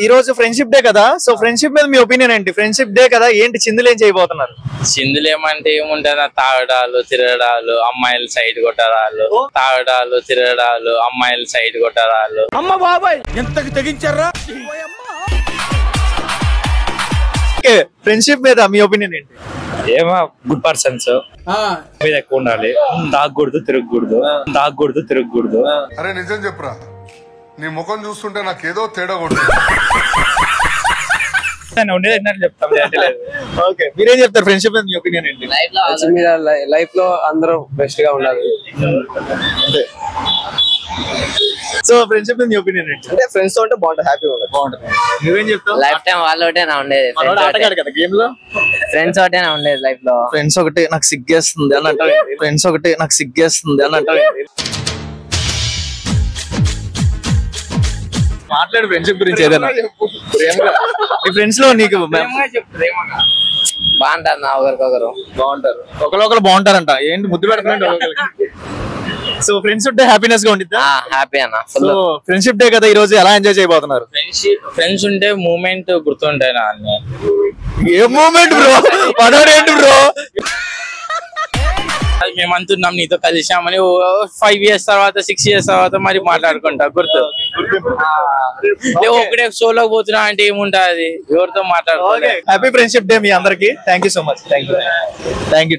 ఈ రోజు friendship day కదా, సో ఫ్రెండ్షిప్ మీద మీ ఒపీనియన్ ఏంటి? ఫ్రెండ్షిప్ డే కదా, ఏంటి చిందులు ఏం చేయబోతున్నారు? చిందులు ఏమంటే ఏముంటది, తాగడాలు తిరగడాలు, అమ్మాయిలు సైడ్ కొట్టడాలు, తాగడాలు తిరగడాలు, అమ్మాయిలు సైడ్ కొట్టడాలు. అమ్మ బాబాయ్ ఎంతకి తెగించారా? ఫ్రెండ్షిప్ మీద మీ ఒపీనియన్ ఏంటి? ఏమో గుడ్ పర్సన్స్ మీద ఎక్కువ ఉండాలి, తాగకూడదు తిరగకూడదు. అరే నిజం చెప్పురా, నీ ముఖం చూస్తుంటే నాకేదో తేడా కొడుతుంది. మీరేం చెప్తారు? ఫ్రెండ్షిప్ మీద మీ ఒపీనియన్ ఏంటి? లైఫ్ లో అందరూ బెస్ట్ గా ఉండాలి. సో ఫ్రెండ్షిప్ మీద మీ ఒపీనియన్ ఏంటి? అంటే ఫ్రెండ్స్ తో ఉంటే బాగుంటుంది, హ్యాపీగా ఉంటుంది. బాగుంటుంది. నువ్వేం చెప్తావు? లైఫ్ టైం వాళ్ళోటేనా ఉండేది, ఆటగాడు కదా గేమ్ లో. ఫ్రెండ్స్ ఒకటేనా ఉండేది లైఫ్ లో. ఫ్రెండ్స్ ఒకటి నాకు సిగ్గేస్తుంది అని అంటారు. మాట్లాడు ఫ్రెండ్షిప్ గురించి ఏదైనా. మీ ఫ్రెండ్స్ లో నీకు బాగుంటారు నా ఒకరికొకరు, బాగుంటారు, ఒకరు బాగుంటారంట. ఏంటి ముద్దు పెడుతున్నాడు? సో ఫ్రెండ్స్ ఉంటే హ్యాపీనెస్ గా ఉండిద్దా? హ్యాపీ అన్న. సో ఫ్రెండ్షిప్ డే కదా, ఈ రోజు ఎలా ఎంజాయ్ చేయబోతున్నారు? ఫ్రెండ్స్ ఉంటే మూమెంట్ గుర్తుంటాయి నా అన్ని. ఏ మూమెంట్ బ్రో? ఏంటి బ్రో? మేము అంటున్నాం నీతో కలిసామని 5 years తర్వాత 6 years తర్వాత మరి మాట్లాడుకుంటా గుర్తు. ఒకటే షోలోకి పోతున్నా అంటే ఏముంటది, ఎవరితో మాట్లాడుకో. హ్యాపీ ఫ్రెండ్షిప్ డే మీ అందరికి. Thank you so much. Thank you.